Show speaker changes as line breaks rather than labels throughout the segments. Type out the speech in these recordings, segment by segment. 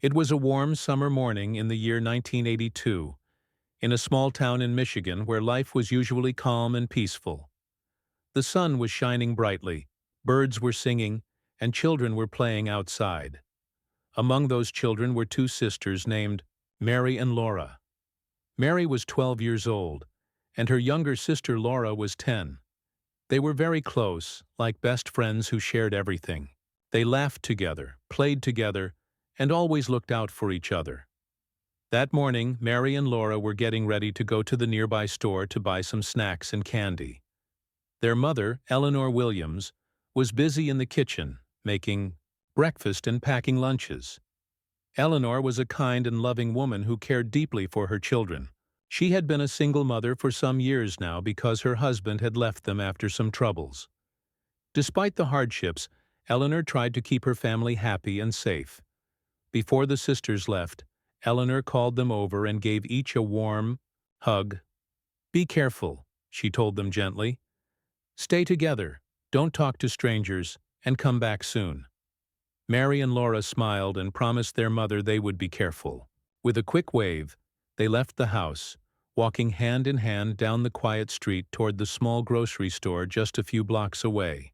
It was a warm summer morning in the year 1982, in a small town in Michigan where life was usually calm and peaceful. The sun was shining brightly, birds were singing, and children were playing outside. Among those children were two sisters named Mary and Laura. Mary was 12 years old, and her younger sister Laura was 10. They were very close, like best friends who shared everything. They laughed together, played together, and always looked out for each other. That morning, Mary and Laura were getting ready to go to the nearby store to buy some snacks and candy. Their mother, Eleanor Williams, was busy in the kitchen, making breakfast and packing lunches. Eleanor was a kind and loving woman who cared deeply for her children. She had been a single mother for some years now because her husband had left them after some troubles. Despite the hardships, Eleanor tried to keep her family happy and safe. Before the sisters left, Eleanor called them over and gave each a warm hug. "Be careful," she told them gently. "Stay together, don't talk to strangers, and come back soon." Mary and Laura smiled and promised their mother they would be careful. With a quick wave, they left the house, walking hand in hand down the quiet street toward the small grocery store just a few blocks away.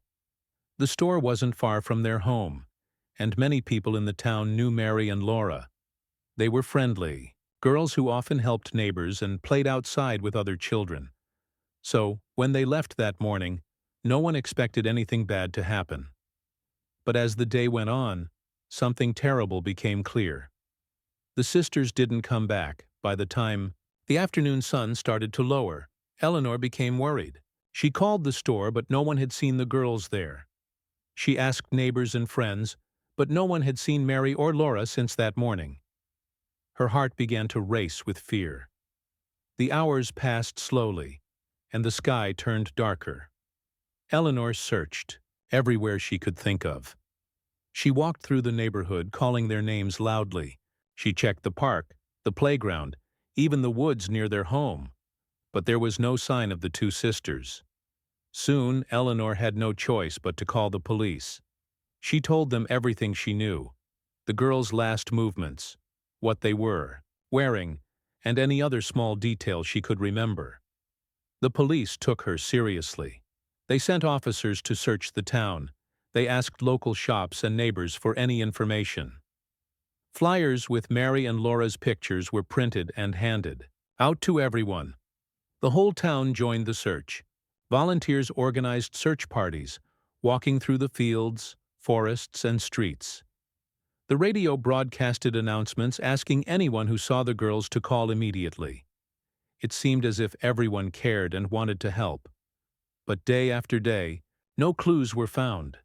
The store wasn't far from their home, and many people in the town knew Mary and Laura. They were friendly, girls who often helped neighbors and played outside with other children. So, when they left that morning, no one expected anything bad to happen. But as the day went on, something terrible became clear. The sisters didn't come back. By the time the afternoon sun started to lower, Eleanor became worried. She called the store, but no one had seen the girls there. She asked neighbors and friends, but no one had seen Mary or Laura since that morning. Her heart began to race with fear. The hours passed slowly, and the sky turned darker. Eleanor searched everywhere she could think of. She walked through the neighborhood, calling their names loudly. She checked the park, the playground, even the woods near their home. But there was no sign of the two sisters. Soon, Eleanor had no choice but to call the police. She told them everything she knew, the girls' last movements, what they were wearing, and any other small detail she could remember. The police took her seriously. They sent officers to search the town. They asked local shops and neighbors for any information. Flyers with Mary and Laura's pictures were printed and handed out to everyone. The whole town joined the search. Volunteers organized search parties, walking through the fields, forests, and streets. The radio broadcasted announcements asking anyone who saw the girls to call immediately. It seemed as if everyone cared and wanted to help. But day after day, no clues were found.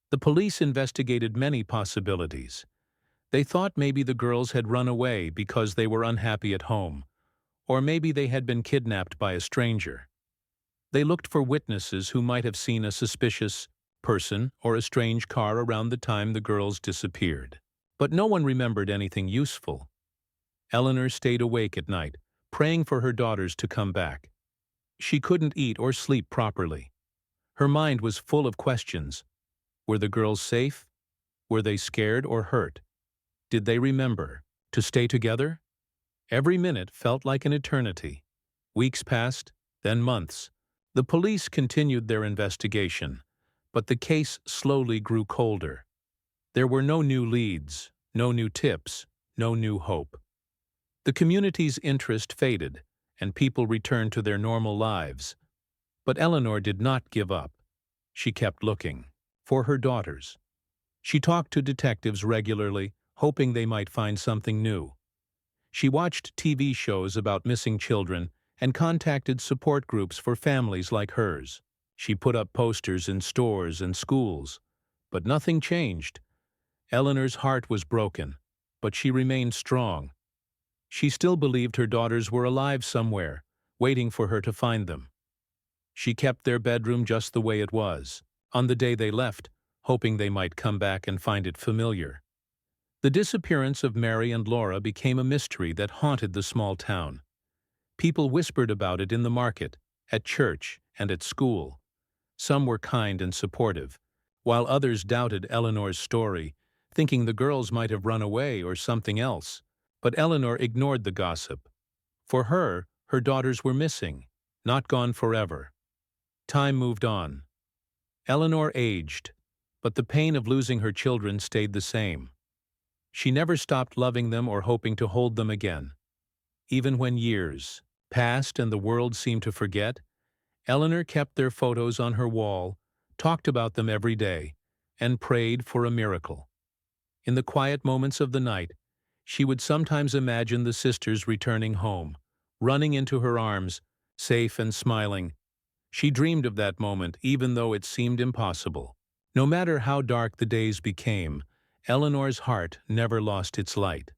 The police investigated many possibilities. They thought maybe the girls had run away because they were unhappy at home, or maybe they had been kidnapped by a stranger. They looked for witnesses who might have seen a suspicious person or a strange car around the time the girls disappeared. But no one remembered anything useful. Eleanor stayed awake at night, praying for her daughters to come back. She couldn't eat or sleep properly. Her mind was full of questions. Were the girls safe? Were they scared or hurt? Did they remember to stay together? Every minute felt like an eternity. Weeks passed, then months. The police continued their investigation, but the case slowly grew colder. There were no new leads, no new tips, no new hope. The community's interest faded, and people returned to their normal lives. But Eleanor did not give up. She kept looking for her daughters. She talked to detectives regularly, hoping they might find something new. She watched TV shows about missing children and contacted support groups for families like hers. She put up posters in stores and schools, but nothing changed. Eleanor's heart was broken, but she remained strong. She still believed her daughters were alive somewhere, waiting for her to find them. She kept their bedroom just the way it was, on the day they left, hoping they might come back and find it familiar. The disappearance of Mary and Laura became a mystery that haunted the small town. People whispered about it in the market, at church, and at school. Some were kind and supportive, while others doubted Eleanor's story, thinking the girls might have run away or something else. But Eleanor ignored the gossip. For her daughters were missing, not gone forever. Time moved on. Eleanor aged, but the pain of losing her children stayed the same. She never stopped loving them or hoping to hold them again. Even when years passed and the world seemed to forget, Eleanor kept their photos on her wall, talked about them every day, and prayed for a miracle. In the quiet moments of the night, she would sometimes imagine the sisters returning home, running into her arms, safe and smiling. She dreamed of that moment even though it seemed impossible. No matter how dark the days became, Eleanor's heart never lost its light.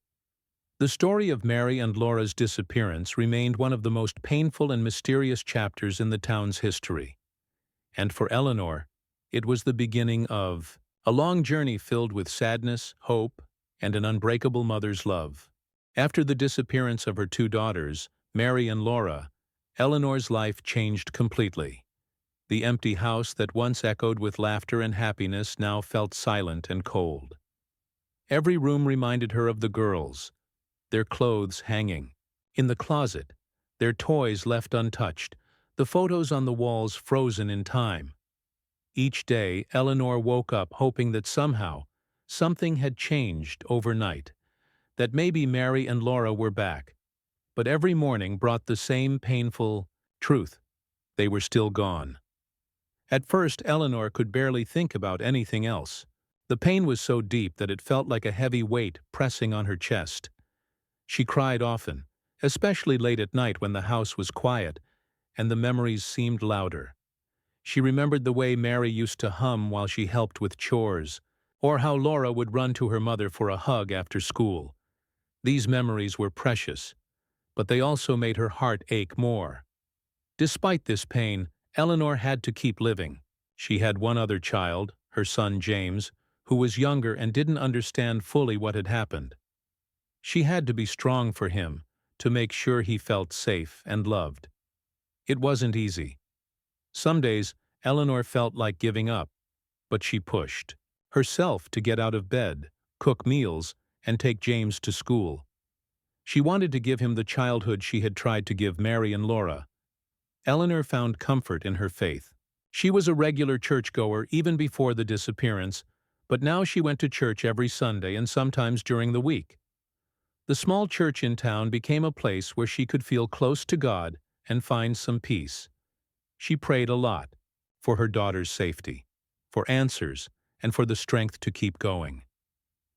The story of Mary and Laura's disappearance remained one of the most painful and mysterious chapters in the town's history. And for Eleanor, it was the beginning of a long journey filled with sadness, hope, and an unbreakable mother's love. After the disappearance of her two daughters, Mary and Laura, Eleanor's life changed completely. The empty house that once echoed with laughter and happiness now felt silent and cold. Every room reminded her of the girls, their clothes hanging in the closet, their toys left untouched, the photos on the walls frozen in time. Each day, Eleanor woke up hoping that somehow, something had changed overnight, that maybe Mary and Laura were back. But every morning brought the same painful truth. They were still gone. At first, Eleanor could barely think about anything else. The pain was so deep that it felt like a heavy weight pressing on her chest. She cried often, especially late at night when the house was quiet and the memories seemed louder. She remembered the way Mary used to hum while she helped with chores, or how Laura would run to her mother for a hug after school. These memories were precious, but they also made her heart ache more. Despite this pain, Eleanor had to keep living. She had one other child, her son James, who was younger and didn't understand fully what had happened. She had to be strong for him, to make sure he felt safe and loved. It wasn't easy. Some days, Eleanor felt like giving up, but she pushed herself to get out of bed, cook meals, and take James to school. She wanted to give him the childhood she had tried to give Mary and Laura. Eleanor found comfort in her faith. She was a regular churchgoer even before the disappearance, but now she went to church every Sunday and sometimes during the week. The small church in town became a place where she could feel close to God and find some peace. She prayed a lot, for her daughter's safety, for answers, and for the strength to keep going.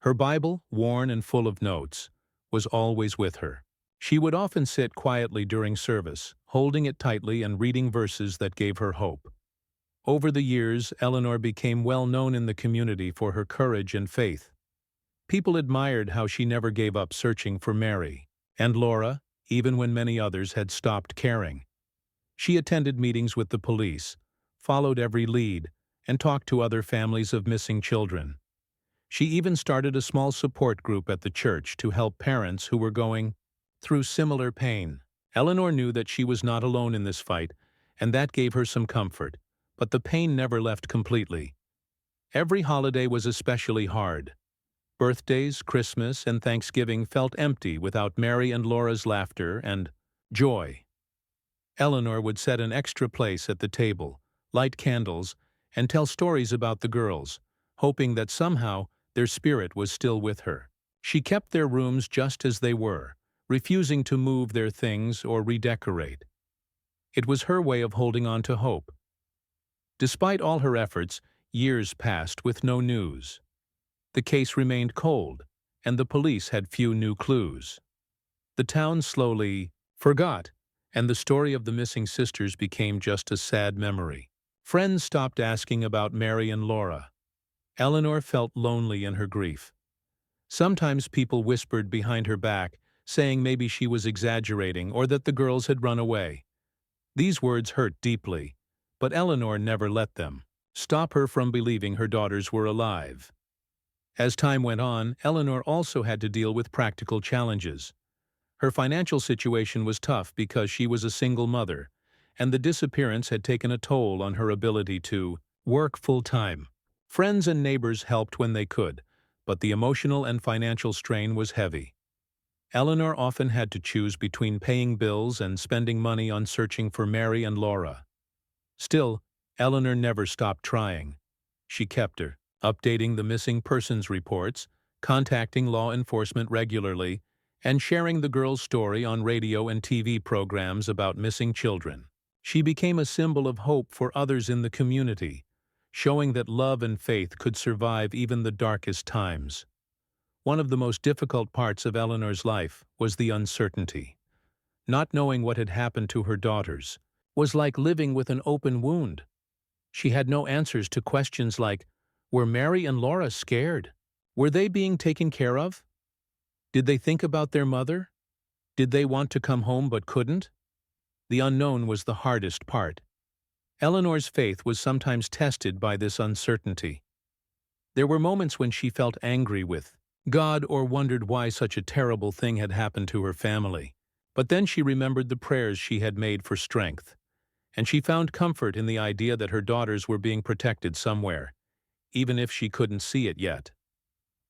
Her Bible, worn and full of notes, was always with her. She would often sit quietly during service, holding it tightly and reading verses that gave her hope. Over the years, Eleanor became well known in the community for her courage and faith. People admired how she never gave up searching for Mary and Laura, even when many others had stopped caring. She attended meetings with the police, followed every lead, and talked to other families of missing children. She even started a small support group at the church to help parents who were going through similar pain. Eleanor knew that she was not alone in this fight, and that gave her some comfort, but the pain never left completely. Every holiday was especially hard. Birthdays, Christmas, and Thanksgiving felt empty without Mary and Laura's laughter and joy. Eleanor would set an extra place at the table, light candles, and tell stories about the girls, hoping that somehow their spirit was still with her. She kept their rooms just as they were, refusing to move their things or redecorate. It was her way of holding on to hope. Despite all her efforts, years passed with no news. The case remained cold, and the police had few new clues. The town slowly forgot, and the story of the missing sisters became just a sad memory. Friends stopped asking about Mary and Laura. Eleanor felt lonely in her grief. Sometimes people whispered behind her back, saying maybe she was exaggerating or that the girls had run away. These words hurt deeply, but Eleanor never let them stop her from believing her daughters were alive. As time went on, Eleanor also had to deal with practical challenges. Her financial situation was tough because she was a single mother, and the disappearance had taken a toll on her ability to work full-time. Friends and neighbors helped when they could, but the emotional and financial strain was heavy. Eleanor often had to choose between paying bills and spending money on searching for Mary and Laura. Still, Eleanor never stopped trying. She kept updating the missing persons reports, contacting law enforcement regularly, and sharing the girl's story on radio and TV programs about missing children. She became a symbol of hope for others in the community, showing that love and faith could survive even the darkest times. One of the most difficult parts of Eleanor's life was the uncertainty. Not knowing what had happened to her daughters was like living with an open wound. She had no answers to questions like, were Mary and Laura scared? Were they being taken care of? Did they think about their mother? Did they want to come home but couldn't? The unknown was the hardest part. Eleanor's faith was sometimes tested by this uncertainty. There were moments when she felt angry with God or wondered why such a terrible thing had happened to her family. But then she remembered the prayers she had made for strength, and she found comfort in the idea that her daughters were being protected somewhere, even if she couldn't see it yet.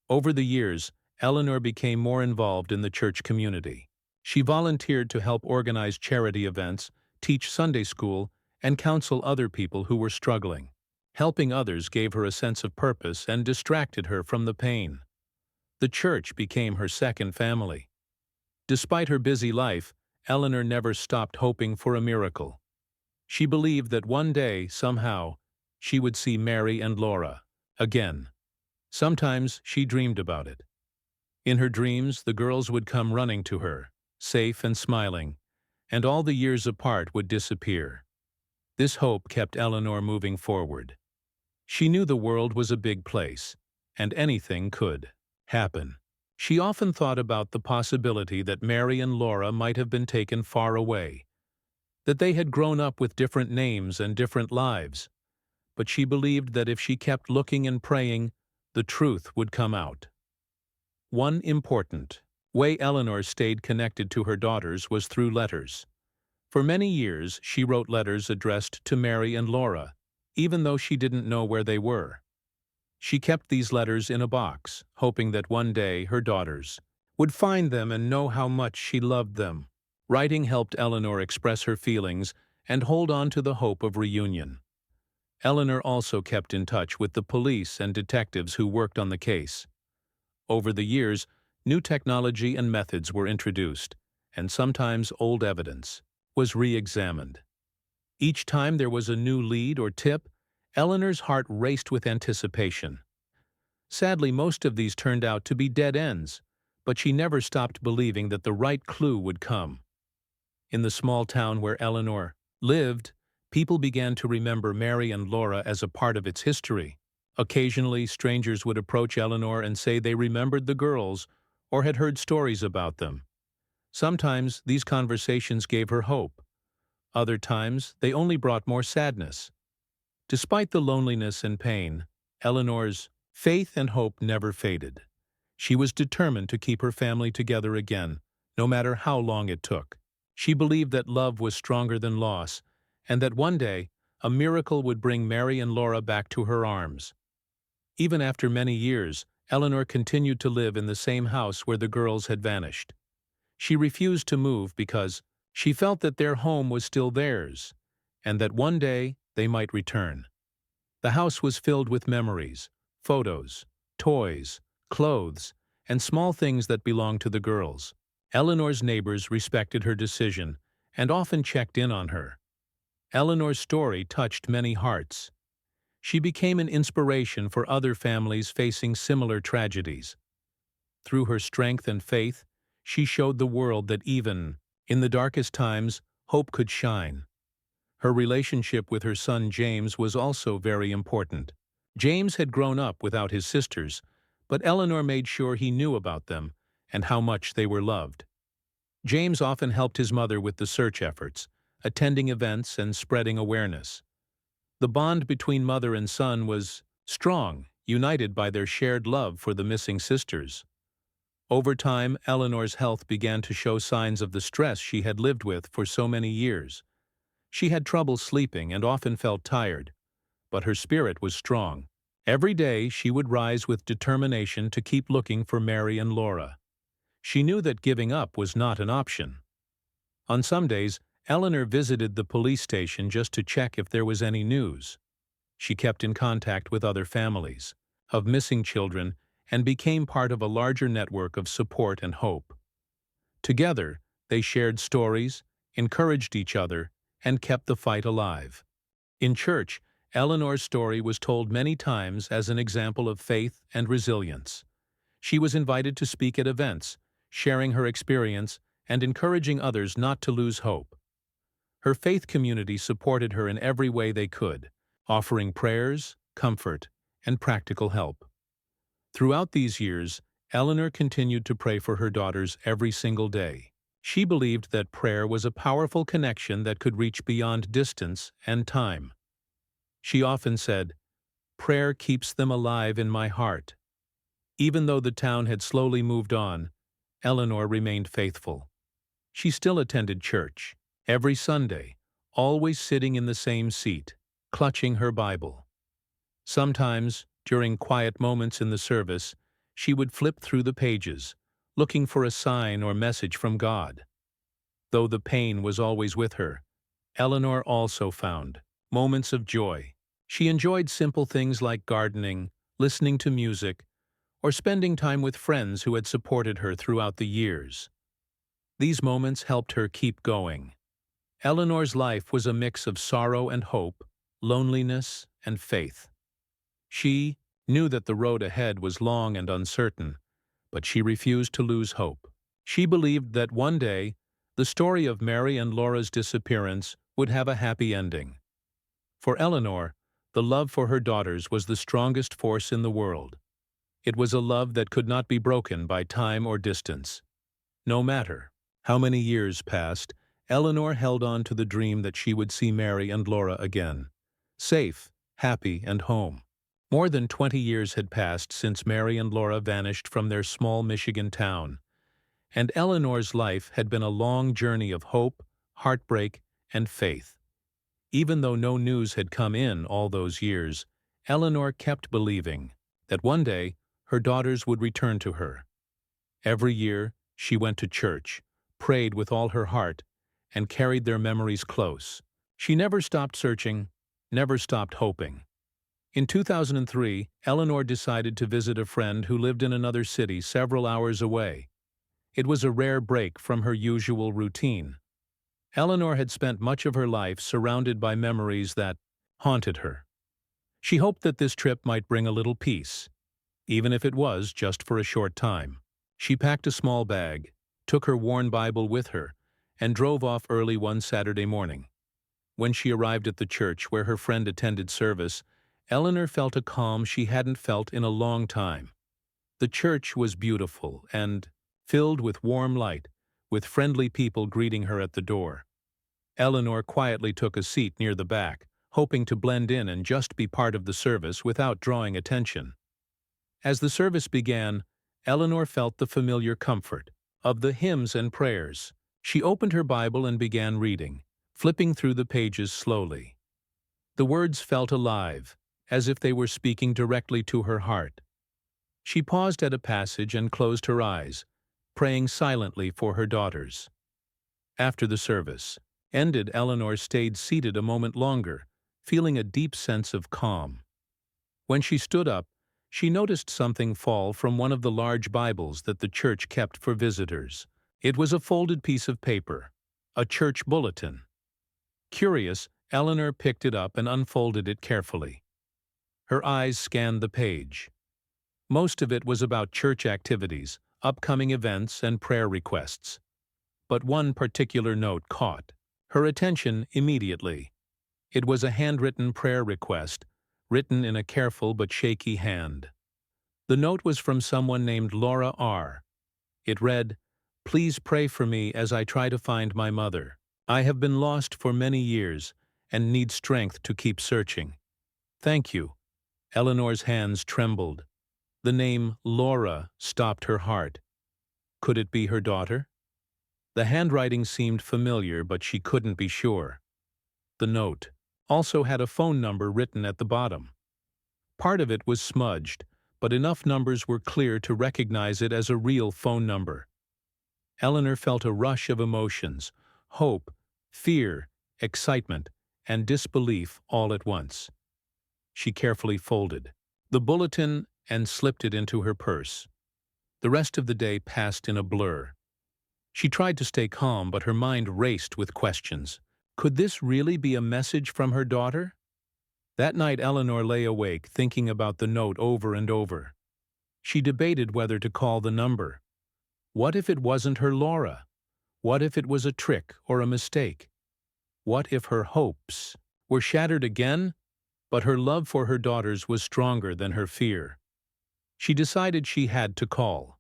Over the years, Eleanor became more involved in the church community. She volunteered to help organize charity events, teach Sunday school, and counsel other people who were struggling. Helping others gave her a sense of purpose and distracted her from the pain. The church became her second family. Despite her busy life, Eleanor never stopped hoping for a miracle. She believed that one day, somehow, she would see Mary and Laura again. Sometimes she dreamed about it. In her dreams, the girls would come running to her, safe and smiling, and all the years apart would disappear. This hope kept Eleanor moving forward. She knew the world was a big place, and anything could happen. She often thought about the possibility that Mary and Laura might have been taken far away, that they had grown up with different names and different lives. But she believed that if she kept looking and praying, the truth would come out. One important way Eleanor stayed connected to her daughters was through letters. For many years, she wrote letters addressed to Mary and Laura, even though she didn't know where they were. She kept these letters in a box, hoping that one day her daughters would find them and know how much she loved them. Writing helped Eleanor express her feelings and hold on to the hope of reunion. Eleanor also kept in touch with the police and detectives who worked on the case. Over the years, new technology and methods were introduced, and sometimes old evidence was re-examined. Each time there was a new lead or tip, Eleanor's heart raced with anticipation. Sadly, most of these turned out to be dead ends, but she never stopped believing that the right clue would come. In the small town where Eleanor lived, people began to remember Mary and Laura as a part of its history. Occasionally, strangers would approach Eleanor and say they remembered the girls or had heard stories about them. Sometimes these conversations gave her hope. Other times, they only brought more sadness. Despite the loneliness and pain, Eleanor's faith and hope never faded. She was determined to keep her family together again, no matter how long it took. She believed that love was stronger than loss, and that one day, a miracle would bring Mary and Laura back to her arms. Even after many years, Eleanor continued to live in the same house where the girls had vanished. She refused to move because she felt that their home was still theirs, and that one day they might return. The house was filled with memories, photos, toys, clothes, and small things that belonged to the girls. Eleanor's neighbors respected her decision and often checked in on her. Eleanor's story touched many hearts. She became an inspiration for other families facing similar tragedies. Through her strength and faith, she showed the world that even in the darkest times, hope could shine. Her relationship with her son James was also very important. James had grown up without his sisters, but Eleanor made sure he knew about them and how much they were loved. James often helped his mother with the search efforts, attending events and spreading awareness. The bond between mother and son was strong, united by their shared love for the missing sisters. Over time, Eleanor's health began to show signs of the stress she had lived with for so many years. She had trouble sleeping and often felt tired, but her spirit was strong, Every day she would rise with determination to keep looking for Mary and Laura. She knew that giving up was not an option. On some days, Eleanor visited the police station just to check if there was any news. She kept in contact with other families of missing children and became part of a larger network of support and hope. Together, they shared stories, encouraged each other, and kept the fight alive. In church, Eleanor's story was told many times as an example of faith and resilience. She was invited to speak at events, sharing her experience and encouraging others not to lose hope. Her faith community supported her in every way they could, offering prayers, comfort, and practical help. Throughout these years, Eleanor continued to pray for her daughters every single day. She believed that prayer was a powerful connection that could reach beyond distance and time. She often said, "Prayer keeps them alive in my heart." Even though the town had slowly moved on, Eleanor remained faithful. She still attended church, every Sunday, always sitting in the same seat, clutching her Bible. Sometimes, during quiet moments in the service, she would flip through the pages, looking for a sign or message from God. Though the pain was always with her, Eleanor also found moments of joy. She enjoyed simple things like gardening, listening to music, or spending time with friends who had supported her throughout the years. These moments helped her keep going. Eleanor's life was a mix of sorrow and hope, loneliness and faith. She knew that the road ahead was long and uncertain, but she refused to lose hope. She believed that one day, the story of Mary and Laura's disappearance would have a happy ending. For Eleanor, the love for her daughters was the strongest force in the world. It was a love that could not be broken by time or distance. No matter how many years passed, Eleanor held on to the dream that she would see Mary and Laura again, safe, happy, and home. More than 20 years had passed since Mary and Laura vanished from their small Michigan town, and Eleanor's life had been a long journey of hope, heartbreak, and faith. Even though no news had come in all those years, Eleanor kept believing that one day her daughters would return to her. Every year, she went to church, prayed with all her heart, and carried their memories close. She never stopped searching, never stopped hoping. In 2003, Eleanor decided to visit a friend who lived in another city several hours away. It was a rare break from her usual routine. Eleanor had spent much of her life surrounded by memories that haunted her. She hoped that this trip might bring a little peace, even if it was just for a short time. She packed a small bag, took her worn Bible with her, and drove off early one Saturday morning. When she arrived at the church where her friend attended service, Eleanor felt a calm she hadn't felt in a long time. The church was beautiful and filled with warm light, with friendly people greeting her at the door. Eleanor quietly took a seat near the back, hoping to blend in and just be part of the service without drawing attention. As the service began, Eleanor felt the familiar comfort of the hymns and prayers. She opened her Bible and began reading, flipping through the pages slowly. The words felt alive, as if they were speaking directly to her heart. She paused at a passage and closed her eyes, praying silently for her daughters. After the service ended, Eleanor stayed seated a moment longer, feeling a deep sense of calm. When she stood up, she noticed something fall from one of the large Bibles that the church kept for visitors. It was a folded piece of paper, a church bulletin. Curious, Eleanor picked it up and unfolded it carefully. Her eyes scanned the page. Most of it was about church activities, upcoming events, and prayer requests. But one particular note caught her attention immediately. It was a handwritten prayer request, written in a careful but shaky hand. The note was from someone named Laura R. It read, "Please pray for me as I try to find my mother. I have been lost for many years and need strength to keep searching. Thank you." Eleanor's hands trembled. The name Laura stopped her heart. Could it be her daughter? The handwriting seemed familiar, but she couldn't be sure. The note also had a phone number written at the bottom. Part of it was smudged, but enough numbers were clear to recognize it as a real phone number. Eleanor felt a rush of emotions: hope, fear, excitement, and disbelief all at once. She carefully folded the bulletin and slipped it into her purse. The rest of the day passed in a blur. She tried to stay calm, but her mind raced with questions. Could this really be a message from her daughter? That night Eleanor lay awake, thinking about the note over and over. She debated whether to call the number. What if it wasn't her Laura? What if it was a trick or a mistake? What if her hopes were shattered again? But her love for her daughters was stronger than her fear. She decided she had to call.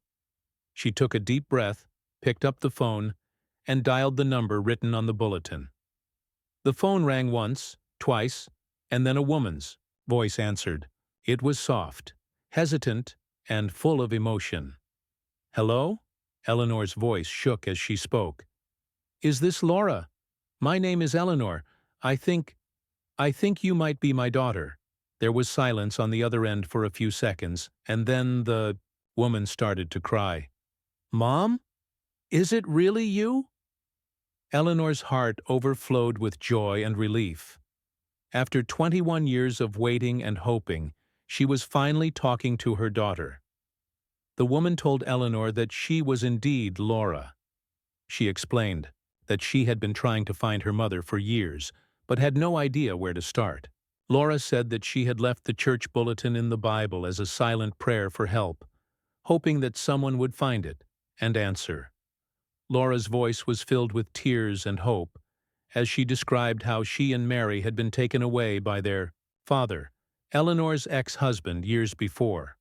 She took a deep breath, picked up the phone, and dialed the number written on the bulletin. The phone rang once, twice, and then a woman's voice answered. It was soft, hesitant, and full of emotion. "Hello?" Eleanor's voice shook as she spoke. "Is this Laura? My name is Eleanor. I think you might be my daughter." There was silence on the other end for a few seconds, and then the woman started to cry. "Mom? Is it really you?" Eleanor's heart overflowed with joy and relief. After 21 years of waiting and hoping, she was finally talking to her daughter. The woman told Eleanor that she was indeed Laura. She explained that she had been trying to find her mother for years, but had no idea where to start. Laura said that she had left the church bulletin in the Bible as a silent prayer for help, hoping that someone would find it and answer. Laura's voice was filled with tears and hope as she described how she and Mary had been taken away by their father, Eleanor's ex-husband, years before.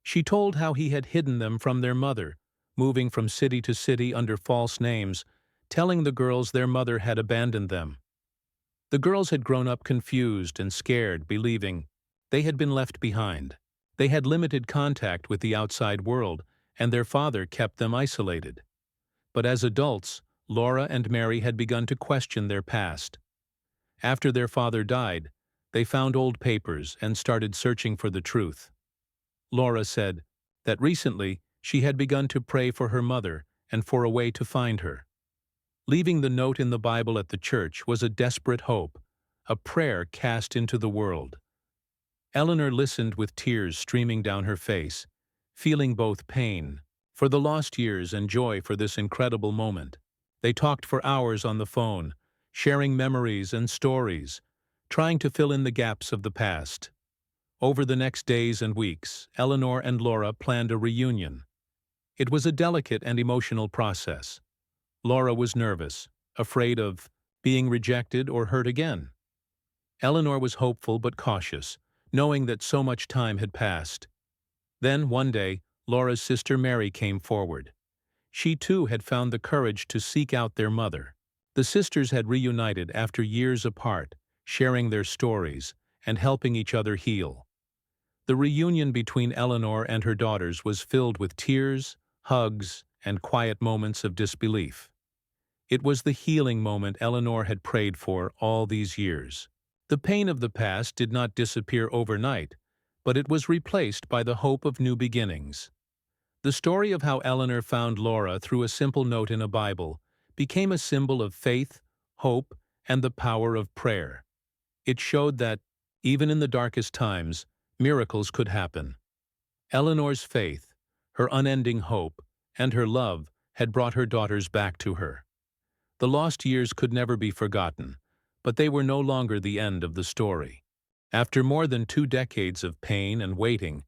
She told how he had hidden them from their mother, moving from city to city under false names, telling the girls their mother had abandoned them. The girls had grown up confused and scared, believing they had been left behind. They had limited contact with the outside world, and their father kept them isolated. But as adults, Laura and Mary had begun to question their past. After their father died, they found old papers and started searching for the truth. Laura said that recently she had begun to pray for her mother and for a way to find her. Leaving the note in the Bible at the church was a desperate hope, a prayer cast into the world. Eleanor listened with tears streaming down her face, feeling both pain for the lost years and joy for this incredible moment. They talked for hours on the phone, sharing memories and stories, trying to fill in the gaps of the past. Over the next days and weeks, Eleanor and Laura planned a reunion. It was a delicate and emotional process. Laura was nervous, afraid of being rejected or hurt again. Eleanor was hopeful but cautious, knowing that so much time had passed. Then, one day, Laura's sister Mary came forward. She too had found the courage to seek out their mother. The sisters had reunited after years apart, sharing their stories and helping each other heal. The reunion between Eleanor and her daughters was filled with tears, hugs, and quiet moments of disbelief. It was the healing moment Eleanor had prayed for all these years. The pain of the past did not disappear overnight, but it was replaced by the hope of new beginnings. The story of how Eleanor found Laura through a simple note in a Bible became a symbol of faith, hope, and the power of prayer. It showed that, even in the darkest times, miracles could happen. Eleanor's faith, her unending hope, and her love had brought her daughters back to her. The lost years could never be forgotten, but they were no longer the end of the story. After more than 2 decades of pain and waiting,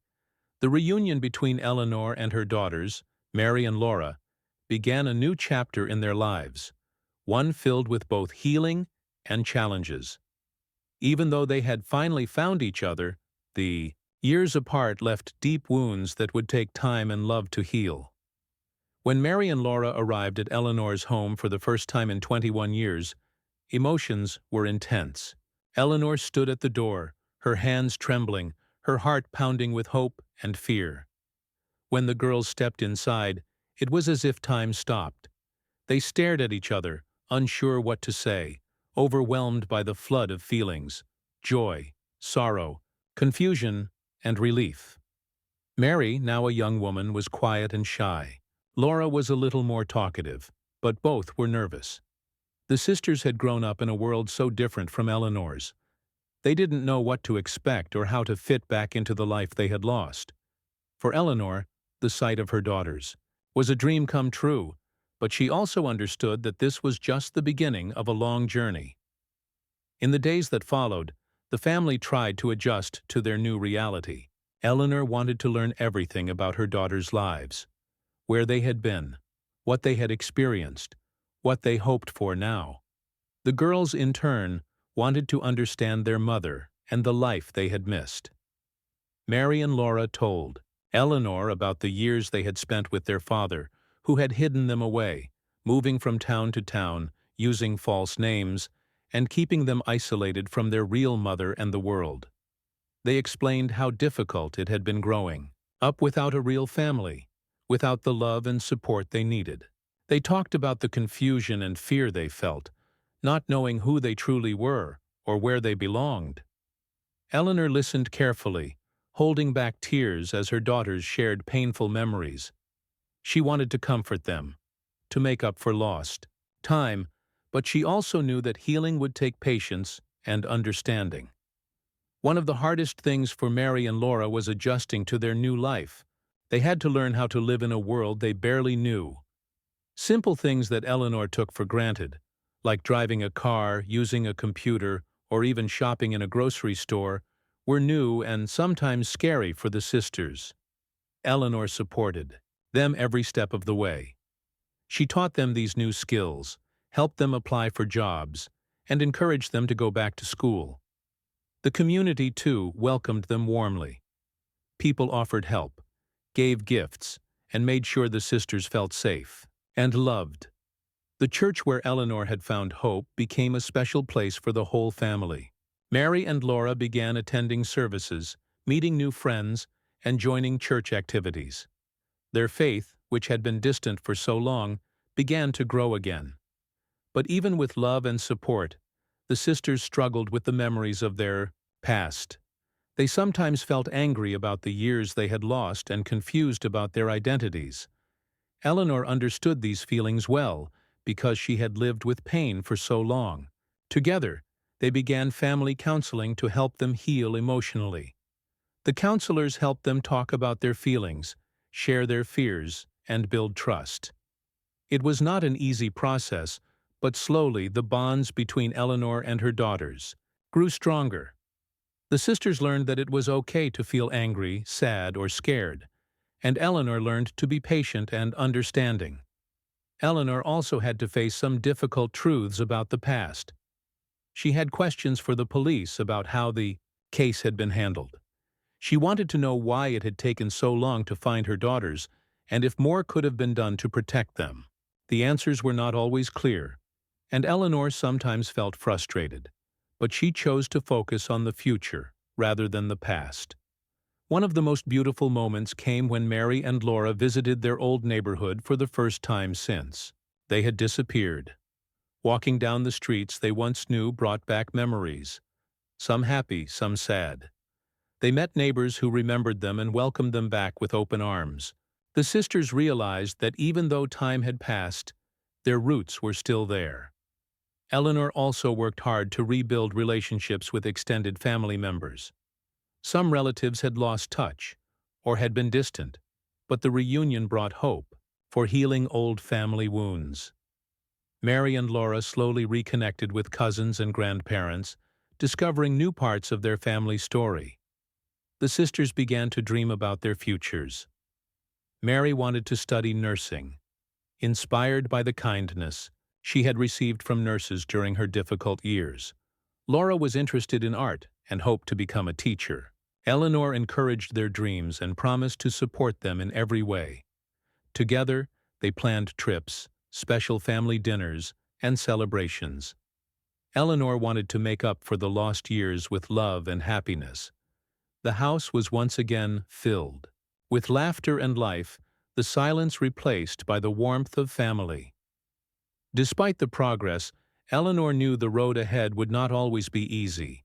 the reunion between Eleanor and her daughters, Mary and Laura, began a new chapter in their lives, one filled with both healing and challenges. Even though they had finally found each other, the years apart left deep wounds that would take time and love to heal. When Mary and Laura arrived at Eleanor's home for the first time in 21 years, emotions were intense. Eleanor stood at the door, her hands trembling, her heart pounding with hope and fear. When the girls stepped inside, it was as if time stopped. They stared at each other, unsure what to say, overwhelmed by the flood of feelings: joy, sorrow, confusion, and relief. Mary, now a young woman, was quiet and shy. Laura was a little more talkative, but both were nervous. The sisters had grown up in a world so different from Eleanor's. They didn't know what to expect or how to fit back into the life they had lost. For Eleanor, the sight of her daughters was a dream come true, but she also understood that this was just the beginning of a long journey. In the days that followed, the family tried to adjust to their new reality. Eleanor wanted to learn everything about her daughters' lives, where they had been, what they had experienced, what they hoped for now. The girls, in turn, wanted to understand their mother and the life they had missed. Mary and Laura told Eleanor about the years they had spent with their father, who had hidden them away, moving from town to town, using false names, and keeping them isolated from their real mother and the world. They explained how difficult it had been growing up without a real family, without the love and support they needed. They talked about the confusion and fear they felt, not knowing who they truly were or where they belonged. Eleanor listened carefully, holding back tears as her daughters shared painful memories. She wanted to comfort them, to make up for lost time, but she also knew that healing would take patience and understanding. One of the hardest things for Mary and Laura was adjusting to their new life. They had to learn how to live in a world they barely knew. Simple things that Eleanor took for granted, like driving a car, using a computer, or even shopping in a grocery store, were new and sometimes scary for the sisters. Eleanor supported them every step of the way. She taught them these new skills, helped them apply for jobs, and encouraged them to go back to school. The community, too, welcomed them warmly. People offered help, gave gifts, and made sure the sisters felt safe and loved. The church where Eleanor had found hope became a special place for the whole family. Mary and Laura began attending services, meeting new friends, and joining church activities. Their faith, which had been distant for so long, began to grow again. But even with love and support, the sisters struggled with the memories of their past. They sometimes felt angry about the years they had lost and confused about their identities. Eleanor understood these feelings well because she had lived with pain for so long. Together, they began family counseling to help them heal emotionally. The counselors helped them talk about their feelings, share their fears, and build trust. It was not an easy process, but slowly the bonds between Eleanor and her daughters grew stronger. The sisters learned that it was okay to feel angry, sad, or scared, and Eleanor learned to be patient and understanding. Eleanor also had to face some difficult truths about the past. She had questions for the police about how the case had been handled. She wanted to know why it had taken so long to find her daughters and if more could have been done to protect them. The answers were not always clear, and Eleanor sometimes felt frustrated, but she chose to focus on the future rather than the past. One of the most beautiful moments came when Mary and Laura visited their old neighborhood for the first time since they had disappeared. Walking down the streets they once knew brought back memories, some happy, some sad. They met neighbors who remembered them and welcomed them back with open arms. The sisters realized that even though time had passed, their roots were still there. Eleanor also worked hard to rebuild relationships with extended family members. Some relatives had lost touch or had been distant, but the reunion brought hope for healing old family wounds. Mary and Laura slowly reconnected with cousins and grandparents, discovering new parts of their family story. The sisters began to dream about their futures. Mary wanted to study nursing, inspired by the kindness she had received from nurses during her difficult years. Laura was interested in art and hoped to become a teacher. Eleanor encouraged their dreams and promised to support them in every way. Together, they planned trips, special family dinners, and celebrations. Eleanor wanted to make up for the lost years with love and happiness. The house was once again filled with laughter and life, the silence replaced by the warmth of family. Despite the progress, Eleanor knew the road ahead would not always be easy.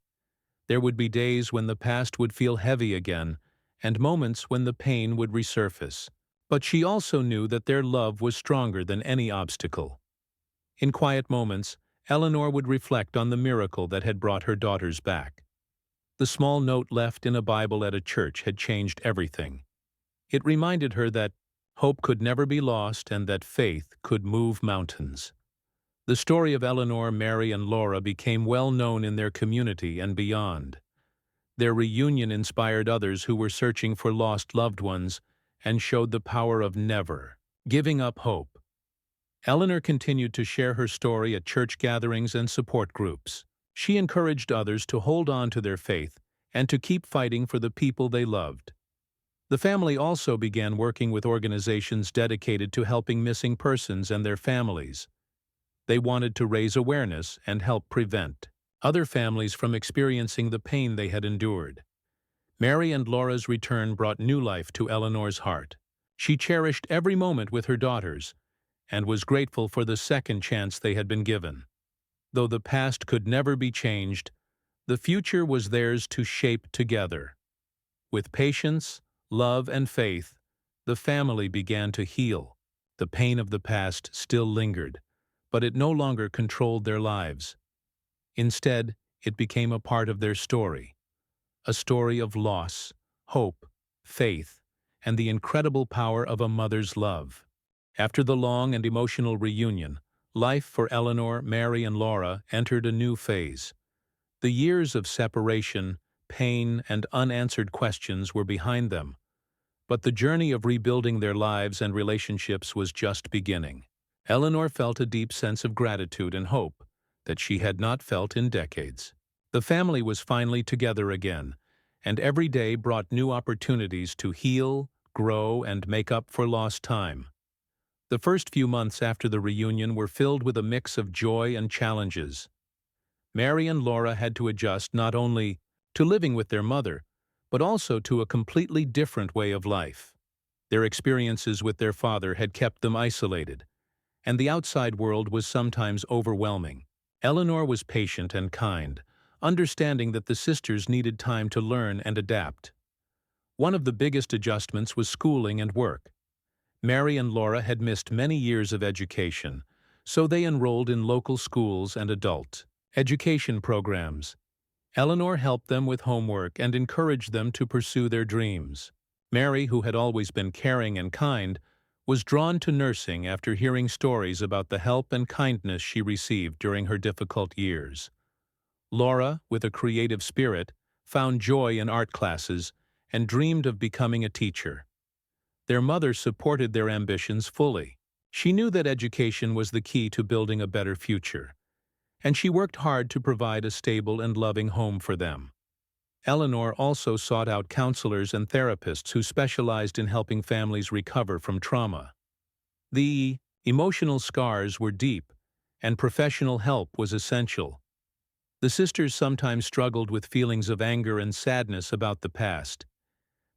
There would be days when the past would feel heavy again, and moments when the pain would resurface. But she also knew that their love was stronger than any obstacle. In quiet moments, Eleanor would reflect on the miracle that had brought her daughters back. The small note left in a Bible at a church had changed everything. It reminded her that hope could never be lost and that faith could move mountains. The story of Eleanor, Mary, and Laura became well known in their community and beyond. Their reunion inspired others who were searching for lost loved ones and showed the power of never giving up hope. Eleanor continued to share her story at church gatherings and support groups. She encouraged others to hold on to their faith and to keep fighting for the people they loved. The family also began working with organizations dedicated to helping missing persons and their families. They wanted to raise awareness and help prevent other families from experiencing the pain they had endured. Mary and Laura's return brought new life to Eleanor's heart. She cherished every moment with her daughters and was grateful for the second chance they had been given. Though the past could never be changed, the future was theirs to shape together. With patience, love, and faith, the family began to heal. The pain of the past still lingered, but it no longer controlled their lives. Instead, it became a part of their story. A story of loss, hope, faith, and the incredible power of a mother's love. After the long and emotional reunion, life for Eleanor, Mary, and Laura entered a new phase. The years of separation, pain, and unanswered questions were behind them, but the journey of rebuilding their lives and relationships was just beginning. Eleanor felt a deep sense of gratitude and hope that she had not felt in decades. The family was finally together again, and every day brought new opportunities to heal, grow, and make up for lost time. The first few months after the reunion were filled with a mix of joy and challenges. Mary and Laura had to adjust not only to living with their mother, but also to a completely different way of life. Their experiences with their father had kept them isolated, and the outside world was sometimes overwhelming. Eleanor was patient and kind, understanding that the sisters needed time to learn and adapt. One of the biggest adjustments was schooling and work. Mary and Laura had missed many years of education, so they enrolled in local schools and adult education programs. Eleanor helped them with homework and encouraged them to pursue their dreams. Mary, who had always been caring and kind, was drawn to nursing after hearing stories about the help and kindness she received during her difficult years. Laura, with a creative spirit, found joy in art classes and dreamed of becoming a teacher. Their mother supported their ambitions fully. She knew that education was the key to building a better future, and she worked hard to provide a stable and loving home for them. Eleanor also sought out counselors and therapists who specialized in helping families recover from trauma. The emotional scars were deep, and professional help was essential. The sisters sometimes struggled with feelings of anger and sadness about the past.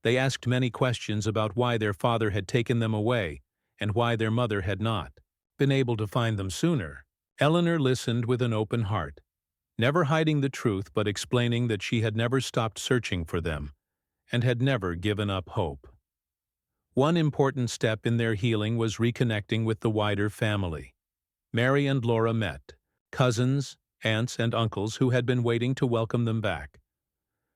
They asked many questions about why their father had taken them away and why their mother had not been able to find them sooner. Eleanor listened with an open heart, never hiding the truth but explaining that she had never stopped searching for them and had never given up hope. One important step in their healing was reconnecting with the wider family. Mary and Laura met, cousins, aunts, and uncles who had been waiting to welcome them back.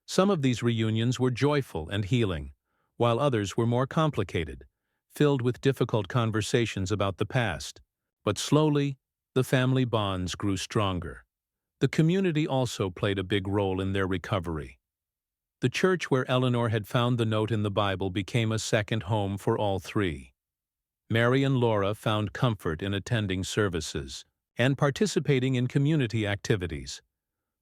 Some of these reunions were joyful and healing, while others were more complicated, filled with difficult conversations about the past. But slowly, the family bonds grew stronger. The community also played a big role in their recovery. The church where Eleanor had found the note in the Bible became a second home for all three. Mary and Laura found comfort in attending services and participating in community activities.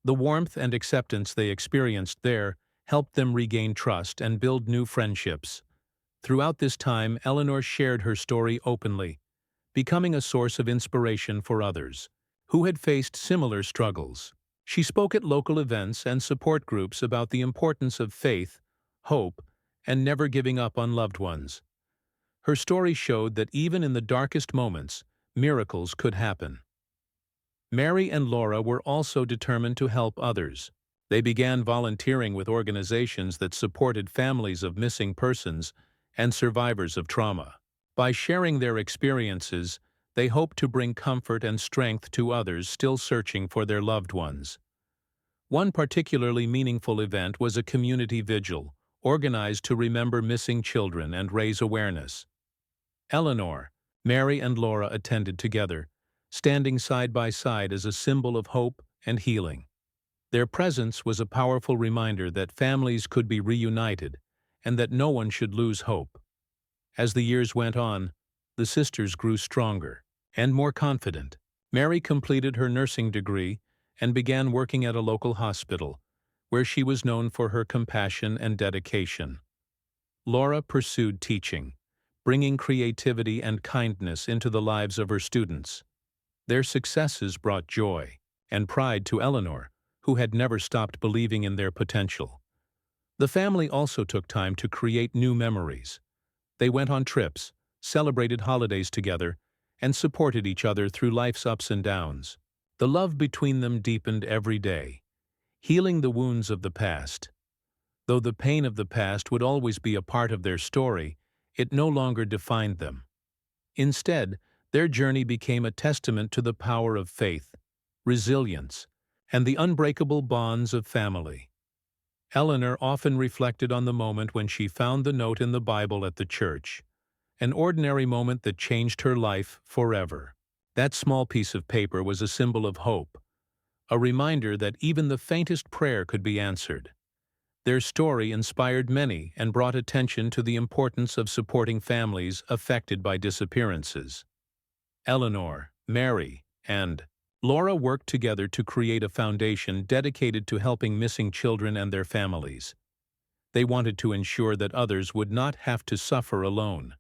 The warmth and acceptance they experienced there helped them regain trust and build new friendships. Throughout this time, Eleanor shared her story openly, becoming a source of inspiration for others who had faced similar struggles. She spoke at local events and support groups about the importance of faith, hope, and never giving up on loved ones. Her story showed that even in the darkest moments, miracles could happen. Mary and Laura were also determined to help others. They began volunteering with organizations that supported families of missing persons and survivors of trauma. By sharing their experiences, they hoped to bring comfort and strength to others still searching for their loved ones. One particularly meaningful event was a community vigil, organized to remember missing children and raise awareness. Eleanor, Mary, and Laura attended together, standing side by side as a symbol of hope and healing. Their presence was a powerful reminder that families could be reunited and that no one should lose hope. As the years went on, the sisters grew stronger and more confident. Mary completed her nursing degree and began working at a local hospital, where she was known for her compassion and dedication. Laura pursued teaching, bringing creativity and kindness into the lives of her students. Their successes brought joy and pride to Eleanor, who had never stopped believing in their potential. The family also took time to create new memories. They went on trips, celebrated holidays together, and supported each other through life's ups and downs. The love between them deepened every day, healing the wounds of the past. Though the pain of the past would always be a part of their story, it no longer defined them. Instead, their journey became a testament to the power of faith, resilience, and the unbreakable bonds of family. Eleanor often reflected on the moment when she found the note in the Bible at the church, an ordinary moment that changed her life forever. That small piece of paper was a symbol of hope, a reminder that even the faintest prayer could be answered. Their story inspired many and brought attention to the importance of supporting families affected by disappearances. Eleanor, Mary, and Laura worked together to create a foundation dedicated to helping missing children and their families. They wanted to ensure that others would not have to suffer alone.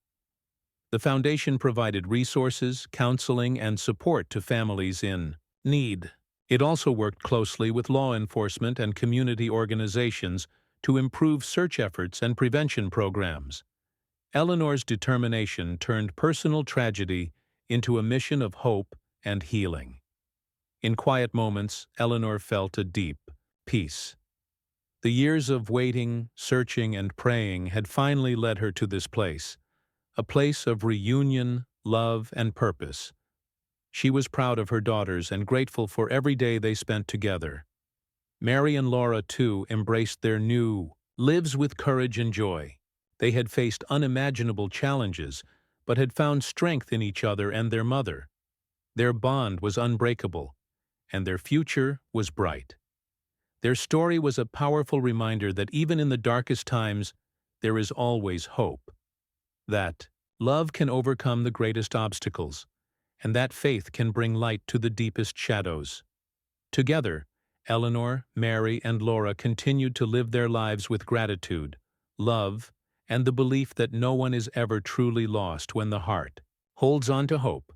The foundation provided resources, counseling, and support to families in need. It also worked closely with law enforcement and community organizations to improve search efforts and prevention programs. Eleanor's determination turned personal tragedy into a mission of hope and healing. In quiet moments, Eleanor felt a deep peace. The years of waiting, searching, and praying had finally led her to this place, a place of reunion, love, and purpose. She was proud of her daughters and grateful for every day they spent together. Mary and Laura, too, embraced their new lives with courage and joy. They had faced unimaginable challenges, but had found strength in each other and their mother. Their bond was unbreakable, and their future was bright. Their story was a powerful reminder that even in the darkest times, there is always hope. That love can overcome the greatest obstacles, and that faith can bring light to the deepest shadows. Together, Eleanor, Mary, and Laura continued to live their lives with gratitude, love, and the belief that no one is ever truly lost when the heart holds on to hope.